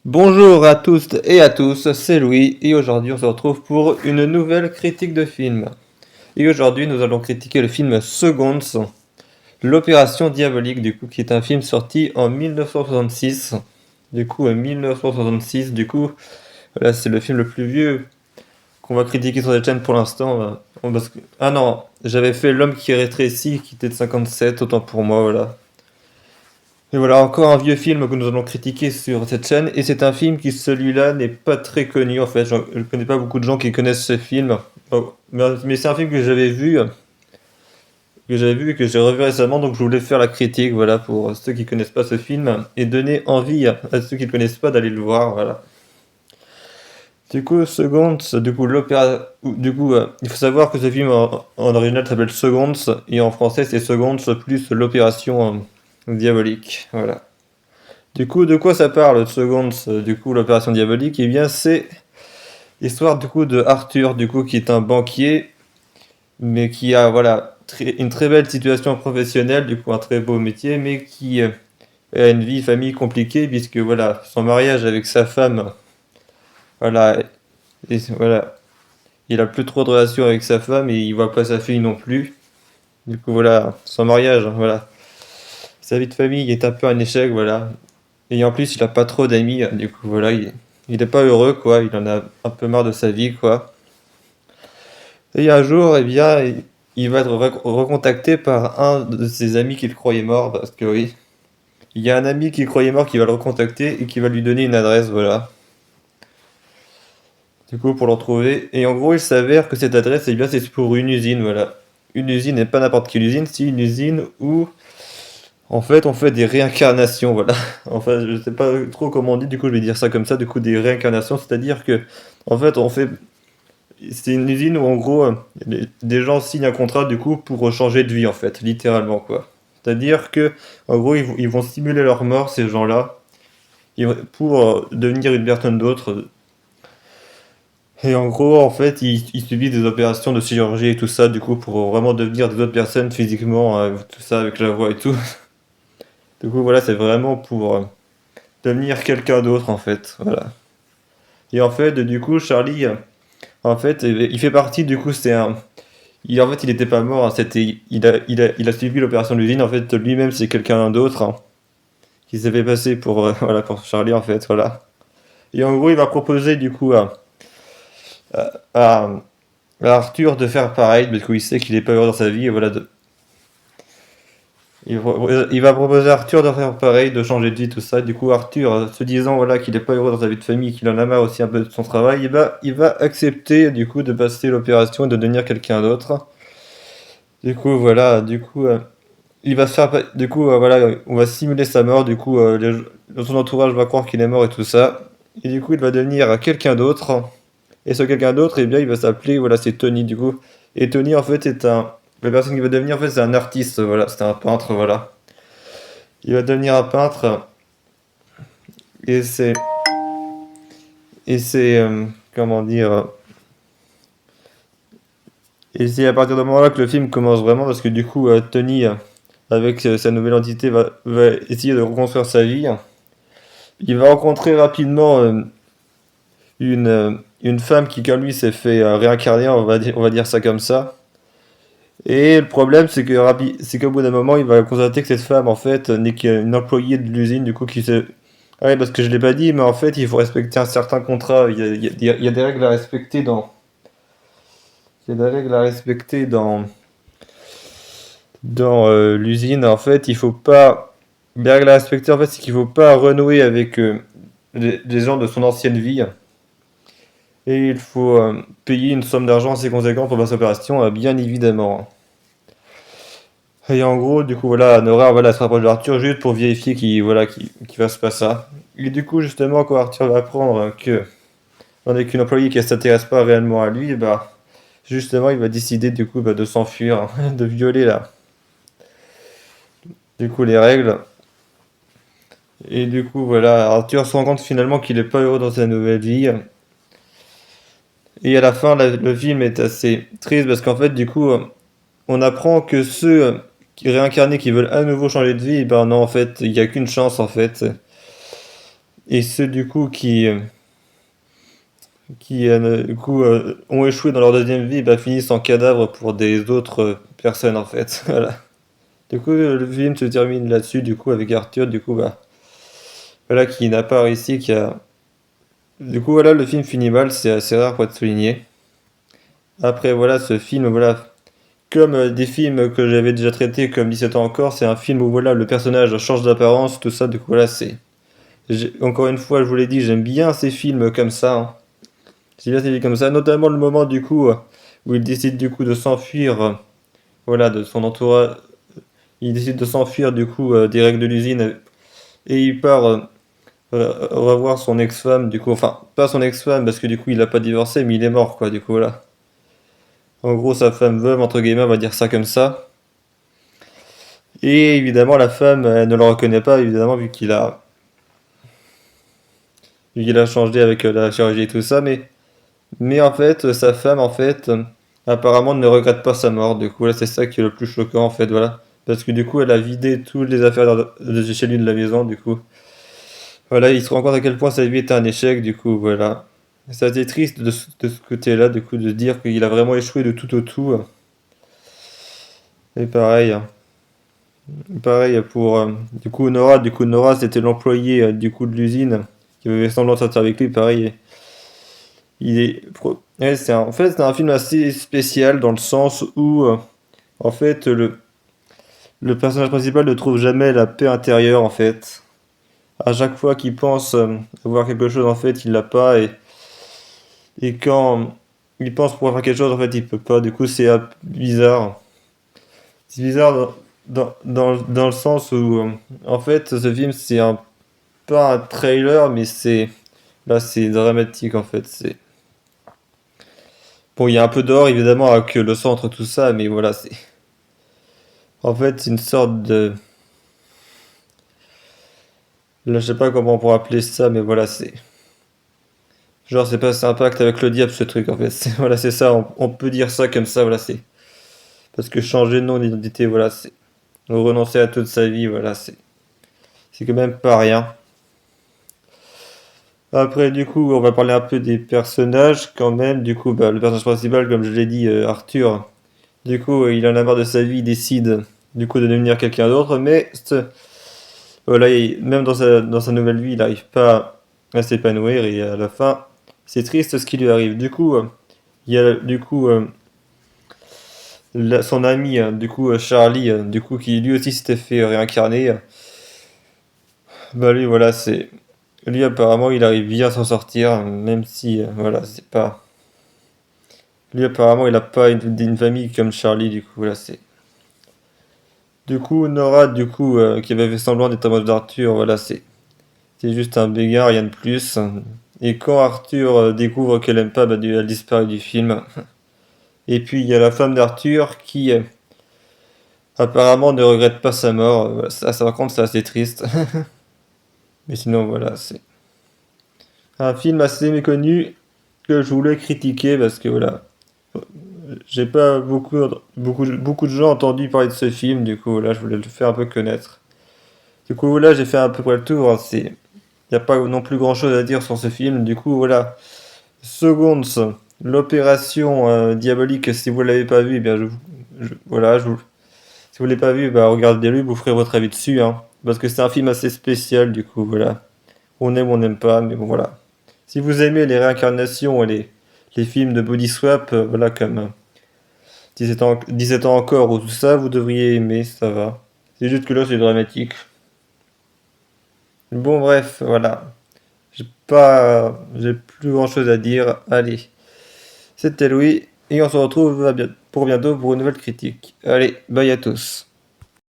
Bonjour à tous et à tous, c'est Louis et aujourd'hui on se retrouve pour une nouvelle critique de film. Et aujourd'hui nous allons critiquer le film Seconds, l'opération diabolique qui est un film sorti en 1966. En 1966 voilà c'est le film le plus vieux qu'on va critiquer sur cette chaîne pour l'instant. Ah non, j'avais fait L'homme qui rétrécit qui était de 57, autant pour moi voilà. Et voilà, encore un vieux film que nous allons critiquer sur cette chaîne, et c'est un film qui, celui-là, n'est pas très connu en fait. Je ne connais pas beaucoup de gens qui connaissent ce film. Mais c'est un film que j'avais vu et que j'ai revu récemment, donc je voulais faire la critique, voilà, pour ceux qui connaissent pas ce film, et donner envie à ceux qui ne connaissent pas d'aller le voir, voilà. Il faut savoir que ce film en original s'appelle Seconds, et en français c'est Seconds plus l'opération diabolique, voilà. De quoi ça parle, Seconds, l'opération diabolique? Eh bien, c'est l'histoire, de Arthur, qui est un banquier, mais qui a, voilà, une très belle situation professionnelle, un très beau métier, mais qui a une vie, famille compliquée, puisque, voilà, son mariage avec sa femme, voilà, voilà, il a plus trop de relations avec sa femme, et il voit pas sa fille non plus. Voilà, son mariage, voilà, sa vie de famille est un peu un échec, voilà. Et en plus, il a pas trop d'amis, voilà, il est pas heureux, quoi, il en a un peu marre de sa vie, quoi. Et un jour, eh bien, il va être recontacté par un de ses amis qu'il croyait mort, parce que oui, il y a un ami qu'il croyait mort qui va le recontacter et qui va lui donner une adresse, voilà. Pour le retrouver. Et en gros, il s'avère que cette adresse, eh bien, c'est pour une usine, voilà. Une usine, et pas n'importe quelle usine, c'est une usine où en fait, on fait des réincarnations, voilà. Enfin, je sais pas trop comment on dit, je vais dire ça comme ça, des réincarnations, c'est-à-dire que, en fait, c'est une usine où, en gros, des gens signent un contrat, pour changer de vie, en fait, littéralement, quoi. C'est-à-dire que, en gros, ils vont simuler leur mort, ces gens-là, pour devenir une personne d'autre. Et en gros, en fait, ils subissent des opérations de chirurgie et tout ça, pour vraiment devenir des autres personnes physiquement, tout ça, avec la voix et tout. Voilà, c'est vraiment pour devenir quelqu'un d'autre en fait, voilà. Et en fait, Charlie, en fait, il fait partie, en fait, il était pas mort, hein, il a suivi l'opération de l'usine, en fait, lui-même, c'est quelqu'un d'autre, hein, qui s'est fait passer pour, voilà, pour Charlie, en fait, voilà. Et en gros, il va proposer, à, à Arthur de faire pareil, parce qu'il sait qu'il est pas heureux dans sa vie, et voilà, il va proposer à Arthur de faire pareil, de changer de vie, tout ça. Arthur, se disant voilà qu'il est pas heureux dans sa vie de famille, qu'il en a marre aussi un peu de son travail, et bah, il va accepter de passer l'opération et de devenir quelqu'un d'autre. Voilà, il va se faire, voilà, on va simuler sa mort. Son entourage va croire qu'il est mort et tout ça. Et il va devenir quelqu'un d'autre. Et ce quelqu'un d'autre, eh bien, il va s'appeler, voilà, c'est Tony, Et Tony, en fait, la personne qu'il va devenir, en fait, c'est un artiste, voilà, c'est un peintre, voilà. Il va devenir un peintre, et comment dire, et c'est à partir de moment-là que le film commence vraiment, parce que Tony, avec sa nouvelle entité, va essayer de reconstruire sa vie. Il va rencontrer rapidement une femme qui, comme lui, s'est fait réincarner, on va dire ça comme ça. Et le problème, c'est qu'au bout d'un moment, il va constater que cette femme, en fait, n'est qu'une employée de l'usine, qui se... Ah ouais, parce que je l'ai pas dit, mais en fait, il faut respecter un certain contrat. Il y a des règles à respecter il y a des règles à respecter dans l'usine. En fait, il faut pas... Les règles à respecter, en fait, c'est qu'il faut pas renouer avec des gens de son ancienne vie. Et il faut payer une somme d'argent assez conséquente pour cette opération, bien évidemment. Et en gros, voilà, Nora, voilà, se rapproche d'Arthur juste pour vérifier qu'il fasse pas ça. Et justement, quand Arthur va apprendre que on est qu'une employée qui ne s'intéresse pas réellement à lui, bah, justement, il va décider, de s'enfuir, de violer, là, les règles. Et voilà, Arthur se rend compte finalement qu'il est pas heureux dans sa nouvelle vie. Et à la fin, le film est assez triste parce qu'en fait, on apprend que ceux qui réincarnés qui veulent à nouveau changer de vie, ben non, en fait, il n'y a qu'une chance, en fait. Et ceux du coup qui du coup ont échoué dans leur deuxième vie, bah, finissent en cadavre pour des autres personnes en fait. Voilà. Du coup, le film se termine là-dessus, du coup, avec Arthur, du coup, bah, voilà, qui n'a pas réussi, qui a... Du coup, voilà, le film finit mal, c'est assez rare pour être souligné. Après, voilà, ce film, voilà, comme des films que j'avais déjà traités, comme 17 ans encore, c'est un film où, voilà, le personnage change d'apparence, tout ça, du coup, voilà, c'est... Encore une fois, je vous l'ai dit, j'aime bien ces films comme ça, hein. J'aime bien ces films comme ça, notamment le moment, du coup, où il décide, du coup, de s'enfuir, voilà, de son entourage. Il décide de s'enfuir, du coup, des règles de l'usine, et il part... revoir son ex-femme, du coup, enfin, pas son ex-femme, parce que du coup, il a pas divorcé, mais il est mort, quoi, du coup, voilà. En gros, sa femme veuve, entre guillemets, on va dire ça comme ça. Et évidemment, la femme, elle ne le reconnaît pas, évidemment, vu qu'il a changé avec la chirurgie et tout ça, mais en fait, sa femme, en fait, apparemment, ne regrette pas sa mort, du coup, là, c'est ça qui est le plus choquant, en fait, voilà. Parce que du coup, elle a vidé toutes les affaires de chez lui de la maison, du coup. Voilà, il se rend compte à quel point sa vie était un échec, du coup, voilà. C'est assez triste de ce côté-là, du coup, de se dire qu'il a vraiment échoué de tout au tout. Et pareil, hein. Pareil pour, du coup, Nora, c'était l'employé, du coup, de l'usine, qui avait semblant de sortir avec lui, pareil. Ouais, en fait, c'est un film assez spécial dans le sens où, en fait, le personnage principal ne trouve jamais la paix intérieure, en fait. À chaque fois qu'il pense avoir quelque chose, en fait, il l'a pas, et quand il pense pouvoir faire quelque chose, en fait, il peut pas. Du coup, c'est bizarre. C'est bizarre dans le sens où, en fait, ce film, pas un trailer, mais là, c'est dramatique, en fait. Bon, il y a un peu d'or, évidemment, avec le centre, tout ça, mais voilà, en fait, c'est une sorte de, là, je sais pas comment on pourrait appeler ça, mais voilà, genre, c'est pas, c'est un pacte avec le diable, ce truc, en fait. Voilà, c'est ça, on peut dire ça comme ça, voilà, parce que changer de nom d'identité, voilà, c'est renoncer à toute sa vie, voilà, c'est quand même pas rien. Après, du coup, on va parler un peu des personnages quand même. Du coup, bah, le personnage principal, comme je l'ai dit, Arthur, du coup, il en a marre de sa vie, il décide du coup de devenir quelqu'un d'autre, mais voilà, même dans sa nouvelle vie, il n'arrive pas à s'épanouir et à la fin, c'est triste ce qui lui arrive. Du coup, il y a du coup son ami, du coup Charlie, du coup qui lui aussi s'était fait réincarner. Bah lui, voilà, lui apparemment, il arrive bien à s'en sortir, même si voilà, c'est pas. Lui, apparemment, il a pas une famille comme Charlie, du coup, là, c'est... Du coup, Nora, du coup, qui avait fait semblant d'être amoureuse d'Arthur, voilà, c'est juste un bégard, rien de plus. Et quand Arthur découvre qu'elle aime pas, bah, elle disparaît du film. Et puis, il y a la femme d'Arthur qui, apparemment, ne regrette pas sa mort. Voilà, ça, par contre, c'est assez triste. Mais sinon, voilà, c'est un film assez méconnu que je voulais critiquer parce que, voilà, j'ai pas beaucoup de gens entendu parler de ce film, du coup, là, je voulais le faire un peu connaître. Du coup, là, j'ai fait à peu près le tour, hein. Il n'y a pas non plus grand-chose à dire sur ce film. Du coup, voilà. Seconde, l'opération diabolique, si vous l'avez pas vu, eh bien, voilà, si vous l'avez pas vu, bah, regardez-le, vous ferez votre avis dessus, hein. Parce que c'est un film assez spécial, du coup, voilà. On aime ou on n'aime pas, mais bon, voilà. Si vous aimez les réincarnations et les films de body swap, voilà, comme 17 ans encore ou tout ça, vous devriez aimer, ça va. C'est juste que là, c'est dramatique. Bon, bref, voilà. J'ai plus grand chose à dire. Allez, c'était Louis, et on se retrouve pour bientôt pour une nouvelle critique. Allez, bye à tous.